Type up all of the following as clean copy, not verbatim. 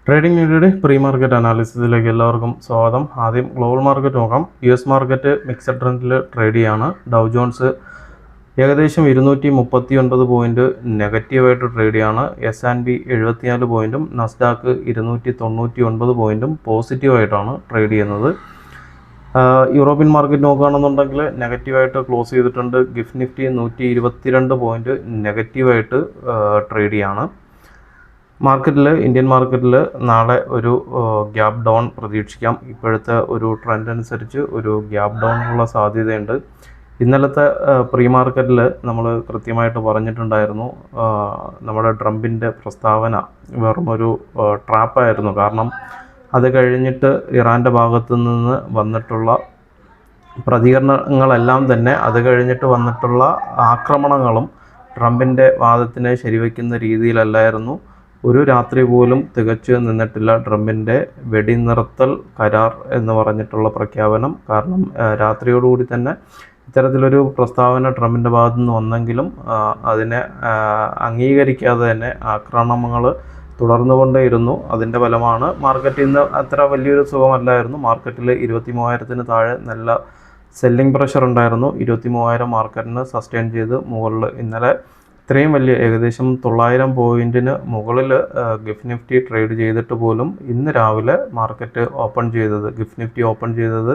Trading മീഡിയയുടെ pre market അനാലിസിസിലേക്ക് എല്ലാവർക്കും സ്വാഗതം. ആദ്യം ഗ്ലോബൽ മാർക്കറ്റ് നോക്കാം. US മാർക്കറ്റ് മിക്സഡ് ട്രെൻഡിൽ ട്രേഡ് ചെയ്യാണ്. ഡൗ ജോൺസ് ഏകദേശം 239 പോയിന്റ് നെഗറ്റീവായിട്ട് ട്രേഡ് ചെയ്യാണ്. S&P 74 പോയിന്റും നസ്ഡാക്ക് 299 പോയിന്റും പോസിറ്റീവായിട്ടാണ് ട്രേഡ് ചെയ്യുന്നത്. യൂറോപ്യൻ മാർക്കറ്റ് നോക്കുകയാണെന്നുണ്ടെങ്കിൽ നെഗറ്റീവായിട്ട് ക്ലോസ് ചെയ്തിട്ടുണ്ട്. ഗിഫ്റ്റ് നിഫ്റ്റി 122 പോയിന്റ് നെഗറ്റീവായിട്ട് ട്രേഡ് ചെയ്യാണ്. ഇന്ത്യൻ മാർക്കറ്റിൽ നാളെ ഒരു ഗ്യാപ്പ് ഡൗൺ പ്രതീക്ഷിക്കാം. ഇപ്പോഴത്തെ ഒരു ട്രെൻഡ് അനുസരിച്ച് ഒരു ഗ്യാപ്പ് ഡൗണിനുള്ള സാധ്യതയുണ്ട്. ഇന്നലത്തെ പ്രീ മാർക്കറ്റിൽ നമ്മൾ കൃത്യമായിട്ട് പറഞ്ഞിട്ടുണ്ടായിരുന്നു, നമ്മുടെ ട്രംപിൻ്റെ പ്രസ്താവന വെറും ഒരു ട്രാപ്പായിരുന്നു. കാരണം അത് കഴിഞ്ഞിട്ട് ഇറാൻ്റെ ഭാഗത്തു നിന്ന് വന്നിട്ടുള്ള പ്രതികരണങ്ങളെല്ലാം തന്നെ, അത് കഴിഞ്ഞിട്ട് വന്നിട്ടുള്ള ആക്രമണങ്ങളും ട്രംപിൻ്റെ വാദത്തിനെ ശരിവയ്ക്കുന്ന രീതിയിലല്ലായിരുന്നു. ഒരു രാത്രി പോലും തികച്ചു നിന്നിട്ടില്ല ട്രംപിൻ്റെ വെടിനിർത്തൽ കരാർ എന്ന് പറഞ്ഞിട്ടുള്ള പ്രഖ്യാപനം. കാരണം രാത്രിയോടുകൂടി തന്നെ ഇത്തരത്തിലൊരു പ്രസ്താവന ട്രംപിൻ്റെ ഭാഗത്തു നിന്ന് വന്നെങ്കിലും അതിനെ അംഗീകരിക്കാതെ തന്നെ ആക്രമണങ്ങൾ തുടർന്നുകൊണ്ടേയിരുന്നു. അതിൻ്റെ ഫലമാണ് മാർക്കറ്റ് ഇന്ന് അത്ര വലിയൊരു സുഖമല്ലായിരുന്നു. മാർക്കറ്റിൽ 23,000-ന് താഴെ നല്ല സെല്ലിംഗ് പ്രഷർ ഉണ്ടായിരുന്നു. 23,000 മാർക്കറ്റിന് സസ്റ്റെയിൻ ചെയ്ത് മുകളിൽ ഇന്നലെ ഇത്രയും വലിയ ഏകദേശം 900 പോയിന്റിന് മുകളിൽ ഗിഫ്റ്റ് നിഫ്റ്റി ട്രേഡ് ചെയ്തിട്ട് പോലും ഇന്ന് രാവിലെ ഗിഫ്റ്റ് നിഫ്റ്റി ഓപ്പൺ ചെയ്തത്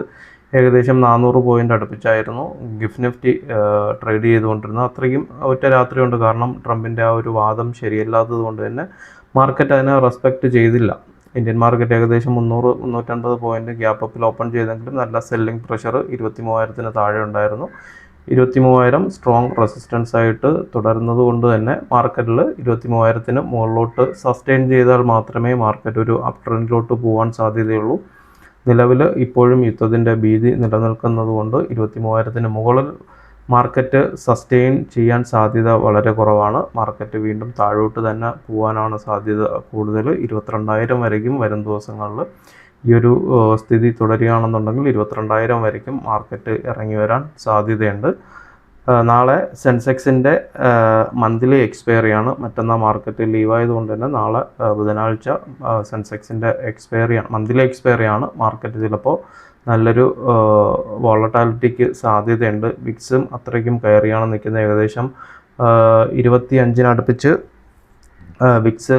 ഏകദേശം 400 പോയിന്റ് അടുപ്പിച്ചായിരുന്നു ഗിഫ്റ്റ് നിഫ്റ്റി ട്രേഡ് ചെയ്തുകൊണ്ടിരുന്നത്. അത്രയും ഒറ്റ രാത്രി കൊണ്ട്, കാരണം ട്രംപിൻ്റെ ആ ഒരു വാദം ശരിയല്ലാത്തത് കൊണ്ട് തന്നെ മാർക്കറ്റ് അതിനെ റെസ്പെക്റ്റ് ചെയ്തില്ല. ഇന്ത്യൻ മാർക്കറ്റ് ഏകദേശം 300-350 പോയിന്റ് ഗ്യാപ്പ് അപ്പിൽ ഓപ്പൺ ചെയ്തെങ്കിലും നല്ല സെല്ലിംഗ് പ്രഷർ 23,000-ന് താഴെ ഉണ്ടായിരുന്നു. 23,000 സ്ട്രോങ് റെസിസ്റ്റൻസ് ആയിട്ട് തുടരുന്നത് കൊണ്ട് തന്നെ മാർക്കറ്റിൽ 23,000-ന് മുകളിലോട്ട് സസ്റ്റെയിൻ ചെയ്താൽ മാത്രമേ മാർക്കറ്റ് ഒരു അപ് ട്രെൻഡിലോട്ട് പോകാൻ സാധ്യതയുള്ളൂ. നിലവിൽ ഇപ്പോഴും യുദ്ധത്തിൻ്റെ ഭീതി നിലനിൽക്കുന്നത് കൊണ്ട് 23,000-ന് മുകളിൽ മാർക്കറ്റ് സസ്റ്റെയിൻ ചെയ്യാൻ സാധ്യത വളരെ കുറവാണ്. മാർക്കറ്റ് വീണ്ടും താഴോട്ട് തന്നെ പോകാനാണ് സാധ്യത കൂടുതൽ. 22,000 വരയ്ക്കും വരും ദിവസങ്ങളിൽ ഈ ഒരു സ്ഥിതി തുടരുകയാണെന്നുണ്ടെങ്കിൽ 22,000 വരയ്ക്കും മാർക്കറ്റ് ഇറങ്ങി വരാൻ സാധ്യതയുണ്ട്. നാളെ സെൻസെക്സിൻ്റെ മന്ത്ലി എക്സ്പയറിയാണ്. മറ്റന്നാൾ മാർക്കറ്റ് ലീവായതുകൊണ്ട് തന്നെ നാളെ ബുധനാഴ്ച സെൻസെക്സിൻ്റെ മന്ത്ലി എക്സ്പയറിയാണ്. മാർക്കറ്റ് ചിലപ്പോൾ നല്ലൊരു വോളറ്റാലിറ്റിക്ക് സാധ്യതയുണ്ട്. വിക്സും അത്രയ്ക്കും കയറിയാണ് നിൽക്കുന്നത്. ഏകദേശം 25-ന് അടുപ്പിച്ച് വിക്സ്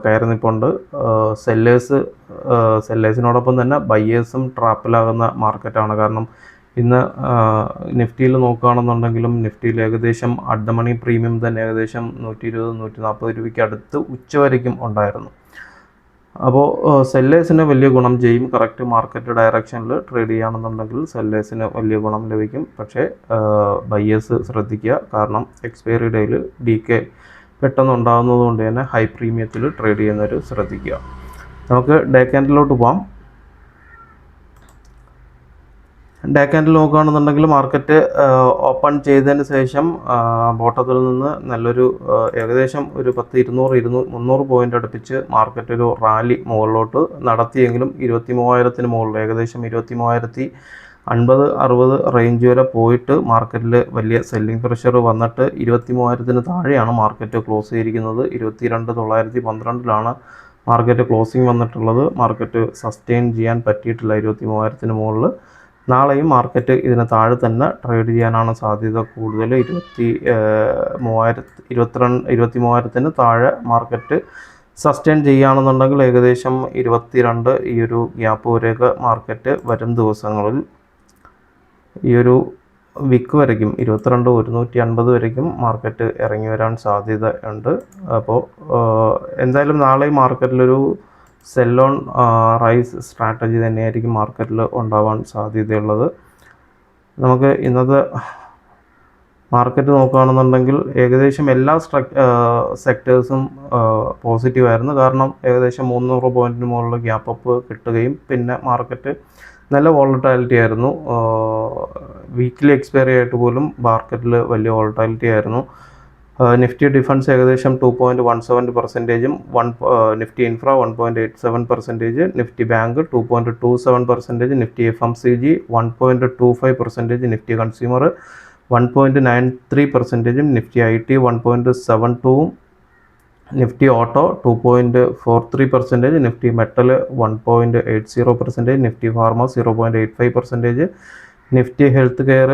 കയറി നിൽപ്പുണ്ട്. സെല്ലേഴ്സിനോടൊപ്പം തന്നെ ബയ്യേഴ്സും ട്രാപ്പിലാകുന്ന മാർക്കറ്റാണ്. കാരണം ഇന്ന് നിഫ്റ്റിയിൽ നോക്കുകയാണെന്നുണ്ടെങ്കിലും നിഫ്റ്റിയിൽ ഏകദേശം അറ്റ് ദ മണി പ്രീമിയം തന്നെ ഏകദേശം 120-140 രൂപയ്ക്ക് അടുത്ത് ഉച്ചവരയ്ക്കും ഉണ്ടായിരുന്നു. അപ്പോൾ സെല്ലേഴ്സിന് വലിയ ഗുണം ചെയ്യും. കറക്റ്റ് മാർക്കറ്റ് ഡയറക്ഷനിൽ ട്രേഡ് ചെയ്യുകയാണെന്നുണ്ടെങ്കിൽ സെല്ലേഴ്സിന് വലിയ ഗുണം ലഭിക്കും. പക്ഷേ ബയ്യേഴ്സ് ശ്രദ്ധിക്കുക, കാരണം എക്സ്പയറി ഡേയിൽ DK പെട്ടെന്ന് ഉണ്ടാകുന്നത് കൊണ്ട് തന്നെ ഹൈ പ്രീമിയത്തിൽ ട്രേഡ് ചെയ്യുന്നവർ ശ്രദ്ധിക്കുക. നമുക്ക് ഡേ ക്യാൻഡിലോട്ട് പോകാം. ഡേ ക്യാൻഡിൽ നോക്കുകയാണെന്നുണ്ടെങ്കിൽ മാർക്കറ്റ് ഓപ്പൺ ചെയ്തതിന് ശേഷം ബോട്ടത്തിൽ നിന്ന് നല്ലൊരു ഏകദേശം ഒരു 300 പോയിന്റ് അടുപ്പിച്ച് മാർക്കറ്റ് ഒരു റാലി മുകളിലോട്ട് നടത്തിയെങ്കിലും 23,000-ന് മുകളിൽ ഏകദേശം 23,050-60 റേഞ്ച് വരെ പോയിട്ട് മാർക്കറ്റിൽ വലിയ സെല്ലിംഗ് പ്രഷർ വന്നിട്ട് 23,000-ന് താഴെയാണ് മാർക്കറ്റ് ക്ലോസ് ചെയ്തിരിക്കുന്നത്. 22,912-ലാണ് മാർക്കറ്റ് ക്ലോസിംഗ് വന്നിട്ടുള്ളത്. മാർക്കറ്റ് സസ്റ്റെയിൻ ചെയ്യാൻ പറ്റിയിട്ടില്ല 23,000-ന് മുകളിൽ. നാളെയും മാർക്കറ്റ് ഇതിന് താഴെ തന്നെ ട്രേഡ് ചെയ്യാനാണ് സാധ്യത കൂടുതൽ. 23,000-ന് താഴെ മാർക്കറ്റ് സസ്റ്റെയിൻ ചെയ്യുകയാണെന്നുണ്ടെങ്കിൽ ഏകദേശം 22 ഈ ഒരു ഗ്യാപ്പ് വരെയൊക്കെ മാർക്കറ്റ് വരും ദിവസങ്ങളിൽ ഈ ഒരു വിക്ക് വരയ്ക്കും 22,150 വരയ്ക്കും മാർക്കറ്റ് ഇറങ്ങി വരാൻ സാധ്യത ഉണ്ട്. അപ്പോൾ എന്തായാലും നാളെ മാർക്കറ്റിലൊരു സെൽ ഓൺ റൈസ് സ്ട്രാറ്റജി തന്നെയായിരിക്കും മാർക്കറ്റിൽ ഉണ്ടാവാൻ സാധ്യതയുള്ളത്. നമുക്ക് ഇന്നത്തെ മാർക്കറ്റ് നോക്കുകയാണെന്നുണ്ടെങ്കിൽ ഏകദേശം എല്ലാ സെക്ടേഴ്സും പോസിറ്റീവായിരുന്നു. കാരണം ഏകദേശം 300 പോയിന്റിന് മുകളിൽ ഗ്യാപ്പ് അപ്പ് കിട്ടുകയും പിന്നെ മാർക്കറ്റ് നല്ല വോളറ്റാലിറ്റി ആയിരുന്നു. വീക്ക്ലി എക്സ്പയറി ആയിട്ട് പോലും മാർക്കറ്റിൽ വലിയ വോളറ്റാലിറ്റി ആയിരുന്നു. നിഫ്റ്റി ഡിഫൻസ് ഏകദേശം 2.17%, Nifty infra 1.87%, Nifty bank 2.27%, Nifty FMCG 1.25%, Nifty consumer 1.93%, Nifty IT 1.72%, Nifty auto 2.43%, Nifty metal 1.80%, Nifty pharma 0.85%, Nifty health care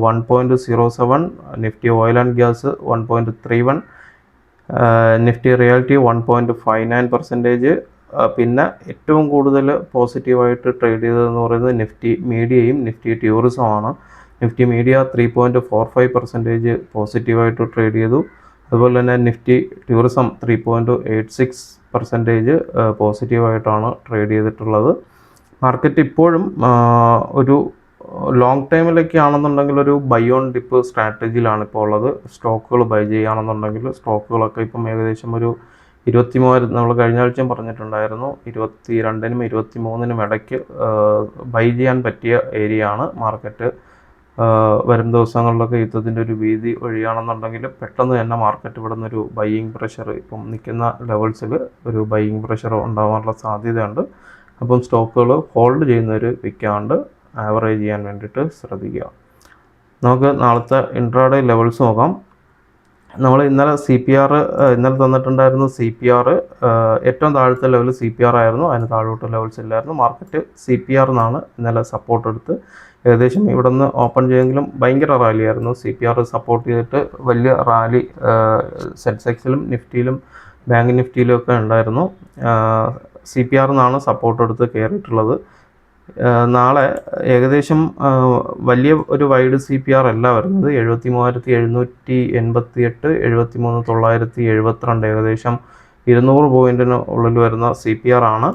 1.07, Nifty oil and gas 1.31, Nifty reality 1.59%. പിന്നെ ഏറ്റവും കൂടുതൽ പോസിറ്റീവായിട്ട് ട്രേഡ് ചെയ്തതെന്ന് പറയുന്നത് നിഫ്റ്റി മീഡിയയും നിഫ്റ്റി ടൂറിസമാണ്. നിഫ്റ്റി മീഡിയ 3.45% പോസിറ്റീവായിട്ട് trade ചെയ്തു. അതുപോലെ തന്നെ നിഫ്റ്റി ടൂറിസം 3.86% പോസിറ്റീവായിട്ടാണ് ട്രേഡ് ചെയ്തിട്ടുള്ളത്. മാർക്കറ്റ് ഇപ്പോഴും ഒരു ലോങ് ടൈമിലൊക്കെ ആണെന്നുണ്ടെങ്കിൽ ഒരു ബൈ ഓൺ ഡിപ്പ് സ്ട്രാറ്റജിയിലാണ് ഇപ്പോൾ ഉള്ളത്. സ്റ്റോക്കുകൾ ബൈ ചെയ്യുകയാണെന്നുണ്ടെങ്കിൽ സ്റ്റോക്കുകളൊക്കെ ഇപ്പം ഏകദേശം ഒരു 23,000, നമ്മൾ കഴിഞ്ഞ ആഴ്ചയും പറഞ്ഞിട്ടുണ്ടായിരുന്നു, 22-നും 23-നും ഇടയ്ക്ക് ബൈ ചെയ്യാൻ പറ്റിയ ഏരിയ ആണ് മാർക്കറ്റ്. വരും ദിവസങ്ങളിലൊക്കെ യുദ്ധത്തിൻ്റെ ഒരു ഭീതി ഒഴിയുകയാണെന്നുണ്ടെങ്കിൽ പെട്ടെന്ന് തന്നെ മാർക്കറ്റ് ഇവിടെ നിന്നൊരു ബൈയിങ് പ്രഷർ, ഇപ്പം നിൽക്കുന്ന ലെവൽസിൽ ഒരു ബൈയിങ് പ്രഷർ ഉണ്ടാകാനുള്ള സാധ്യതയുണ്ട്. അപ്പം സ്റ്റോക്കുകൾ ഹോൾഡ് ചെയ്യുന്നവർ വിൽക്കാണ്ട് ആവറേജ് ചെയ്യാൻ വേണ്ടിയിട്ട് ശ്രദ്ധിക്കുക. നമുക്ക് നാളത്തെ ഇൻട്രാഡേ ലെവൽസ് നോക്കാം. നമ്മൾ ഇന്നലെ ഇന്നലെ തന്നിട്ടുണ്ടായിരുന്നു. CPR ഏറ്റവും താഴത്തെ ലെവൽ CPR ആയിരുന്നു, അതിന് താഴോട്ട് ലെവൽസ് ഇല്ലായിരുന്നു. മാർക്കറ്റ് CPR എന്നാണ് ഇന്നലെ സപ്പോർട്ട് എടുത്ത് ഏകദേശം ഇവിടെ നിന്ന് ഓപ്പൺ ചെയ്തെങ്കിലും ഭയങ്കര റാലിയായിരുന്നു. CPR സപ്പോർട്ട് ചെയ്തിട്ട് വലിയ റാലി സെൻസെക്സിലും നിഫ്റ്റിയിലും ബാങ്ക് നിഫ്റ്റിയിലും ഒക്കെ ഉണ്ടായിരുന്നു. CPR എന്നാണ് സപ്പോർട്ട് എടുത്ത് കയറിയിട്ടുള്ളത്. നാളെ ഏകദേശം വലിയ ഒരു വൈഡ് CPR അല്ല വരുന്നത്. 73,788, 73,972, ഏകദേശം 200 പോയിൻറ്റിന് ഉള്ളിൽ വരുന്ന CPR ആണ്.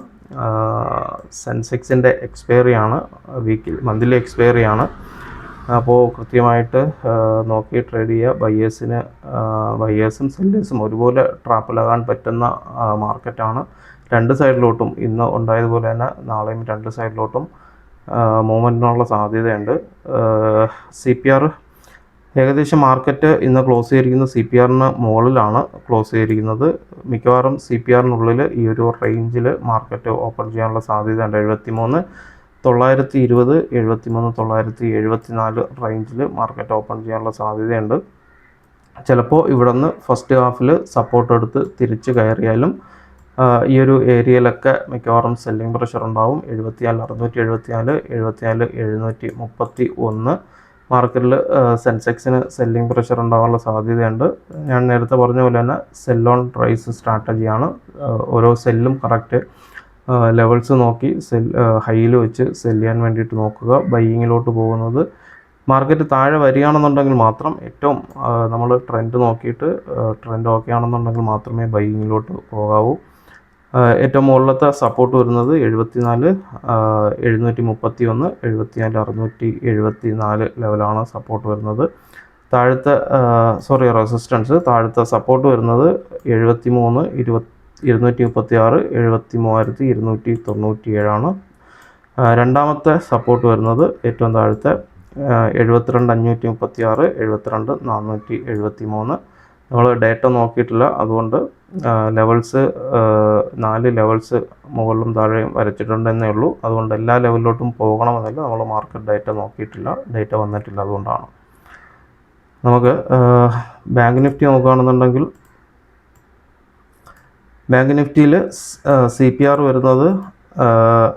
സെൻസെക്സിൻ്റെ എക്സ്പയറി ആണ്, മന്ത്ലി എക്സ്പയറി ആണ്. അപ്പോൾ കൃത്യമായിട്ട് നോക്കി ട്രേഡ് ചെയ്യുക. ബയ്യേഴ്സും സെല്ലേഴ്സും ഒരുപോലെ ട്രാപ്പിലാകാൻ പറ്റുന്ന മാർക്കറ്റാണ്. രണ്ട് സൈഡിലോട്ടും ഇന്ന് ഉണ്ടായതുപോലെ തന്നെ നാളെയും രണ്ട് സൈഡിലോട്ടും മൂവ്മെൻറ്റിനുള്ള സാധ്യതയുണ്ട്. CPR ഏകദേശം മാർക്കറ്റ് ഇന്ന് ക്ലോസ് ചെയ്തിരിക്കുന്നത് CPRന് മുകളിലാണ് ക്ലോസ് ചെയ്തിരിക്കുന്നത്. മിക്കവാറും CPRനുള്ളിൽ ഈ ഒരു റേഞ്ചിൽ മാർക്കറ്റ് ഓപ്പൺ ചെയ്യാനുള്ള സാധ്യതയുണ്ട്. 73,920, 73,974 റേഞ്ചിൽ മാർക്കറ്റ് ഓപ്പൺ ചെയ്യാനുള്ള സാധ്യതയുണ്ട്. ചിലപ്പോൾ ഇവിടെ നിന്ന് ഫസ്റ്റ് ഹാഫിൽ സപ്പോർട്ട് എടുത്ത് തിരിച്ച് കയറിയാലും ഈ ഒരു ഏരിയയിലൊക്കെ മിക്കവാറും സെല്ലിംഗ് പ്രഷർ ഉണ്ടാവും. 74,674, 74,731 മാർക്കറ്റിൽ സെൻസെക്സിന് സെല്ലിംഗ് പ്രഷർ ഉണ്ടാകാനുള്ള സാധ്യതയുണ്ട്. ഞാൻ നേരത്തെ പറഞ്ഞ പോലെ തന്നെ സെൽ ഓൺ പ്രൈസ് സ്ട്രാറ്റജിയാണ്. ഓരോ സെല്ലും കറക്റ്റ് ലെവൽസ് നോക്കി ഹൈയിൽ വെച്ച് സെല് ചെയ്യാൻ വേണ്ടിയിട്ട് നോക്കുക. ബൈയിങ്ങിലോട്ട് പോകുന്നത് മാർക്കറ്റ് താഴെ വരികയാണെന്നുണ്ടെങ്കിൽ മാത്രം, ഏറ്റവും നമ്മൾ ട്രെൻഡ് നോക്കിയിട്ട് ട്രെൻഡ് ഓക്കെ ആണെന്നുണ്ടെങ്കിൽ മാത്രമേ ബൈയിങ്ങിലോട്ട് പോകാവൂ. ഏറ്റവും മുകളിലത്തെ സപ്പോർട്ട് വരുന്നത് 74,731, 74,674 ലെവലാണ് സപ്പോർട്ട് വരുന്നത്. താഴത്തെ സപ്പോർട്ട് വരുന്നത് 73,236, 73,297. രണ്ടാമത്തെ സപ്പോർട്ട് വരുന്നത് ഏറ്റവും താഴത്തെ 72,536, 72,473. നമ്മൾ ഡേറ്റ നോക്കിയിട്ടില്ല, അതുകൊണ്ട് ലെവൽസ് 4 ലെവൽസ് മുകളിലും താഴെയും വരച്ചിട്ടുണ്ടെന്നേ ഉള്ളൂ. അതുകൊണ്ട് എല്ലാ ലെവലിലോട്ടും പോകണമെന്നില്ല. നമ്മൾ മാർക്കറ്റ് ഡേറ്റ നോക്കിയിട്ടില്ല, ഡേറ്റ വന്നിട്ടില്ല, അതുകൊണ്ടാണ്. നമുക്ക് ബാങ്ക് നിഫ്റ്റി നോക്കുകയാണെന്നുണ്ടെങ്കിൽ ബാങ്ക് നിഫ്റ്റിയിൽ CPR വരുന്നത്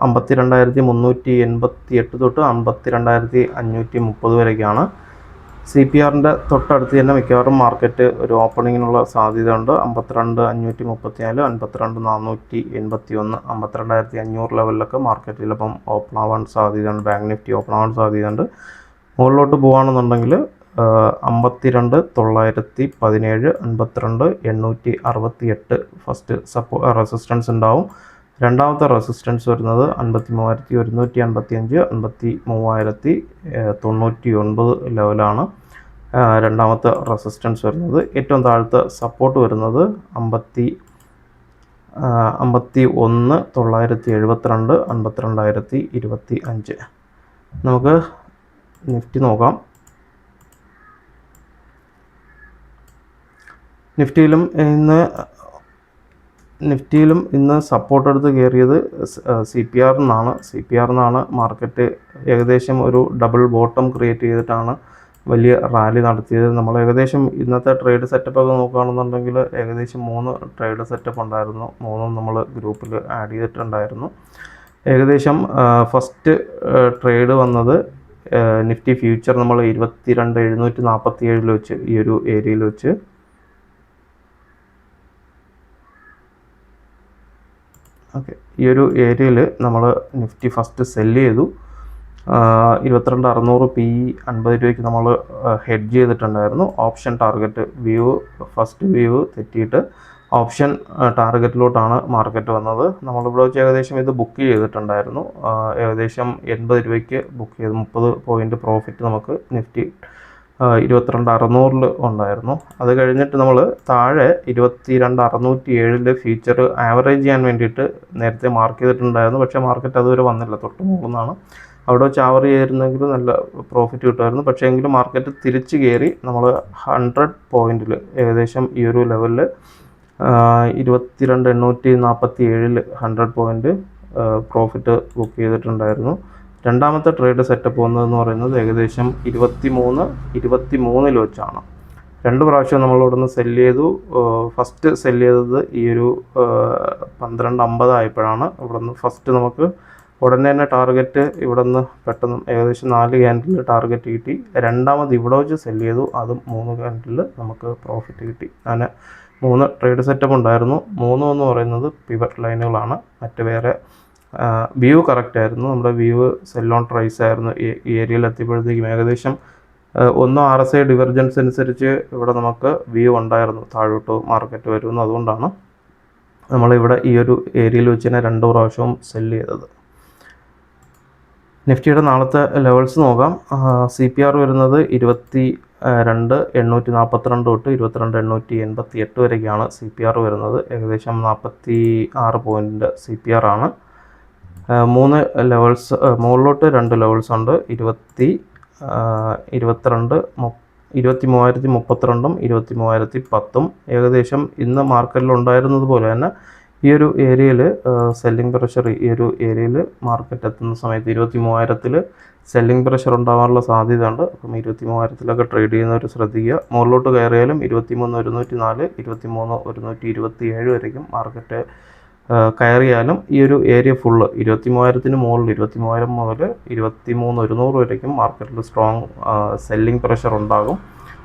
52,388 തൊട്ട് 52,530 വരെയൊക്കെയാണ്. CPRൻ്റെ തൊട്ടടുത്ത് തന്നെ മിക്കവാറും മാർക്കറ്റ് ഒരു ഓപ്പണിങ്ങിനുള്ള സാധ്യതയുണ്ട്. 52,534, 52,481, 52,500 ലെവലിലൊക്കെ മാർക്കറ്റ് ചിലപ്പം ഓപ്പൺ ആവാൻ സാധ്യതയുണ്ട്. ബാങ്ക് നിഫ്റ്റി ഓപ്പൺ ആവാൻ സാധ്യതയുണ്ട്. മുകളിലോട്ട് പോകുകയാണെന്നുണ്ടെങ്കിൽ 52,917, 52,868 ഫസ്റ്റ് റെസിസ്റ്റൻസ് ഉണ്ടാവും. രണ്ടാമത്തെ റെസിസ്റ്റൻസ് വരുന്നത് 53,155, 53,099 ലെവലാണ് രണ്ടാമത്തെ റെസിസ്റ്റൻസ് വരുന്നത്. ഏറ്റവും താഴത്തെ സപ്പോർട്ട് വരുന്നത് 51,972, 52,025. നമുക്ക് നിഫ്റ്റി നോക്കാം. നിഫ്റ്റിയിലും ഇന്ന് സപ്പോർട്ട് എടുത്ത് കയറിയത് CPR എന്നാണ് മാർക്കറ്റ് ഏകദേശം ഒരു ഡബിൾ ബോട്ടം ക്രിയേറ്റ് ചെയ്തിട്ടാണ് വലിയ റാലി നടത്തിയത്. നമ്മൾ ഏകദേശം ഇന്നത്തെ ട്രേഡ് സെറ്റപ്പൊക്കെ നോക്കുകയാണെന്നുണ്ടെങ്കിൽ ഏകദേശം 3 ട്രേഡ് സെറ്റപ്പ് ഉണ്ടായിരുന്നു. 3ഉം നമ്മൾ ഗ്രൂപ്പിൽ ആഡ് ചെയ്തിട്ടുണ്ടായിരുന്നു. ഏകദേശം ഫസ്റ്റ് ട്രേഡ് വന്നത് നിഫ്റ്റി ഫ്യൂച്ചർ നമ്മൾ 22,747 വെച്ച് ഈ ഒരു ഏരിയയിൽ വെച്ച് ഈ ഒരു ഏരിയയിൽ നമ്മൾ നിഫ്റ്റി ഫസ്റ്റ് സെല്ല് ചെയ്തു. 22,600 PE 50 രൂപയ്ക്ക് നമ്മൾ ഹെഡ്ജ് ചെയ്തിട്ടുണ്ടായിരുന്നു. ഓപ്ഷൻ ടാർഗറ്റ് ഫസ്റ്റ് വ്യൂ തെറ്റിയിട്ട് ഓപ്ഷൻ ടാർഗറ്റിലോട്ടാണ് മാർക്കറ്റ് വന്നത്. നമ്മളിവിടെ വെച്ച് ഏകദേശം ഇത് ബുക്ക് ചെയ്തിട്ടുണ്ടായിരുന്നു. ഏകദേശം 80 രൂപയ്ക്ക് ബുക്ക് ചെയ്ത് 30 പോയിൻ്റ് പ്രോഫിറ്റ് നമുക്ക് നിഫ്റ്റി 22,600 ഉണ്ടായിരുന്നു. അത് കഴിഞ്ഞിട്ട് നമ്മൾ താഴെ 22,607 ഫ്യൂച്ചർ ആവറേജ് ചെയ്യാൻ വേണ്ടിയിട്ട് നേരത്തെ മാർക്ക് ചെയ്തിട്ടുണ്ടായിരുന്നു. പക്ഷേ മാർക്കറ്റ് അതുവരെ വന്നില്ല, തൊട്ട് മുകളിലാണ്. അവിടെ വെച്ച് ആവറേജ് ചെയ്തിരുന്നെങ്കിൽ നല്ല പ്രോഫിറ്റ് കിട്ടുമായിരുന്നു. പക്ഷേ എങ്കിലും മാർക്കറ്റ് തിരിച്ച് കയറി നമ്മൾ 100 പോയിൻറ്റിൽ ഏകദേശം ഈ ഒരു ലെവലിൽ 22,847 100 പോയിൻറ്റ് പ്രോഫിറ്റ് ബുക്ക് ചെയ്തിട്ടുണ്ടായിരുന്നു. രണ്ടാമത്തെ ട്രേഡ് സെറ്റപ്പ് വന്നതെന്ന് പറയുന്നത് ഏകദേശം 23 വെച്ചാണ്. 2 പ്രാവശ്യം നമ്മളിവിടെ നിന്ന് സെല്ല് ചെയ്തു. ഫസ്റ്റ് സെല്ല് ചെയ്തത് ഈ ഒരു 12:50 ആയപ്പോഴാണ്. ഇവിടെ നിന്ന് ഫസ്റ്റ് നമുക്ക് ഉടനെ തന്നെ ടാർഗറ്റ് ഇവിടെ നിന്ന് പെട്ടെന്ന് ഏകദേശം 4 ക്യാൻഡിൽ ടാർഗറ്റ് കിട്ടി. രണ്ടാമത് ഇവിടെ വെച്ച് സെല്ല് ചെയ്തു, അതും 3 ക്യാൻഡിൽ നമുക്ക് പ്രോഫിറ്റ് കിട്ടി. അങ്ങനെ 3 ട്രേഡ് സെറ്റപ്പ് ഉണ്ടായിരുന്നു. 3 എന്ന് പറയുന്നത് പിവറ്റ് ലൈനുകളാണ്. മറ്റ് വേറെ വ്യൂ കറക്റ്റ് ആയിരുന്നു. നമ്മുടെ വ്യൂ സെല്ലോൺ ട്രൈസ് ആയിരുന്നു. ഈ ഏരിയയിൽ എത്തിയപ്പോഴത്തേക്കും ഏകദേശം 1 RSI ഡിവർജൻസ് അനുസരിച്ച് ഇവിടെ നമുക്ക് വ്യൂ ഉണ്ടായിരുന്നു, താഴോട്ട് മാർക്കറ്റ് വരുന്നു. അതുകൊണ്ടാണ് നമ്മളിവിടെ ഈ ഒരു ഏരിയയിൽ വെച്ച് തന്നെ 2 പ്രാവശ്യവും സെല്ല് ചെയ്തത്. നിഫ്റ്റിയുടെ നാളത്തെ ലെവൽസ് നോക്കാം. CPR വരുന്നത് 22,842 തൊട്ട് 22,888 വരെയൊക്കെയാണ് CPR വരുന്നത്. ഏകദേശം 46 പോയിൻ്റ് CPR ആണ്. 3 ലെവൽസ് മുകളിലോട്ട് 2 ലെവൽസ് ഉണ്ട്. 23,032ഉം 23,010ഉം. ഏകദേശം ഇന്ന് മാർക്കറ്റിൽ ഉണ്ടായിരുന്നത് പോലെ തന്നെ ഈ ഒരു ഏരിയയിൽ സെല്ലിംഗ് പ്രഷർ, ഈ ഒരു ഏരിയയിൽ മാർക്കറ്റ് എത്തുന്ന സമയത്ത് 23,000 സെല്ലിംഗ് പ്രഷർ ഉണ്ടാകാനുള്ള സാധ്യത ഉണ്ട്. അപ്പം 23,000 ട്രേഡ് ചെയ്യുന്നവർ ശ്രദ്ധിക്കുക. മുകളിലോട്ട് കയറിയാലും 23,104, 23,127 വരയ്ക്കും മാർക്കറ്റ് കയറിയാലും ഈ ഒരു ഏരിയ ഫുള്ള് 23,000 മുകളിൽ 23,000 മുതൽ 23,100 വരയ്ക്കും മാർക്കറ്റിൽ സ്ട്രോങ് സെല്ലിംഗ് പ്രഷർ ഉണ്ടാകും.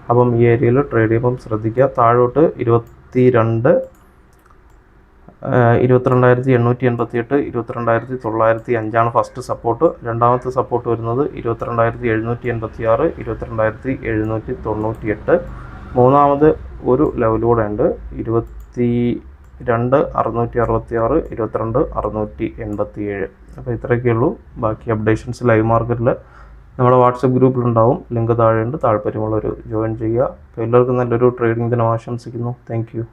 അപ്പം ഈ ഏരിയയിൽ ട്രേഡ് ചെയ്യുമ്പം ശ്രദ്ധിക്കുക. താഴോട്ട് 22,888, 22,905 ഫസ്റ്റ് സപ്പോർട്ട്. രണ്ടാമത്തെ സപ്പോർട്ട് വരുന്നത് 22,786, 22,798. മൂന്നാമത് ഒരു ലെവലൂടെ ഉണ്ട്, 22,666, 22,687. അപ്പോൾ ഇത്രയൊക്കെയുള്ളൂ. ബാക്കി അപ്ഡേഷൻസ് ലൈവ് മാർക്കറ്റിൽ നമ്മുടെ വാട്സപ്പ് ഗ്രൂപ്പിലുണ്ടാവും. ലിങ്ക് താഴെയുണ്ട്. താല്പര്യമുള്ളവർ ജോയിൻ ചെയ്യുക. അപ്പോൾ എല്ലാവർക്കും നല്ലൊരു ട്രേഡിംഗ് ദിനം ആശംസിക്കുന്നു. Thank you.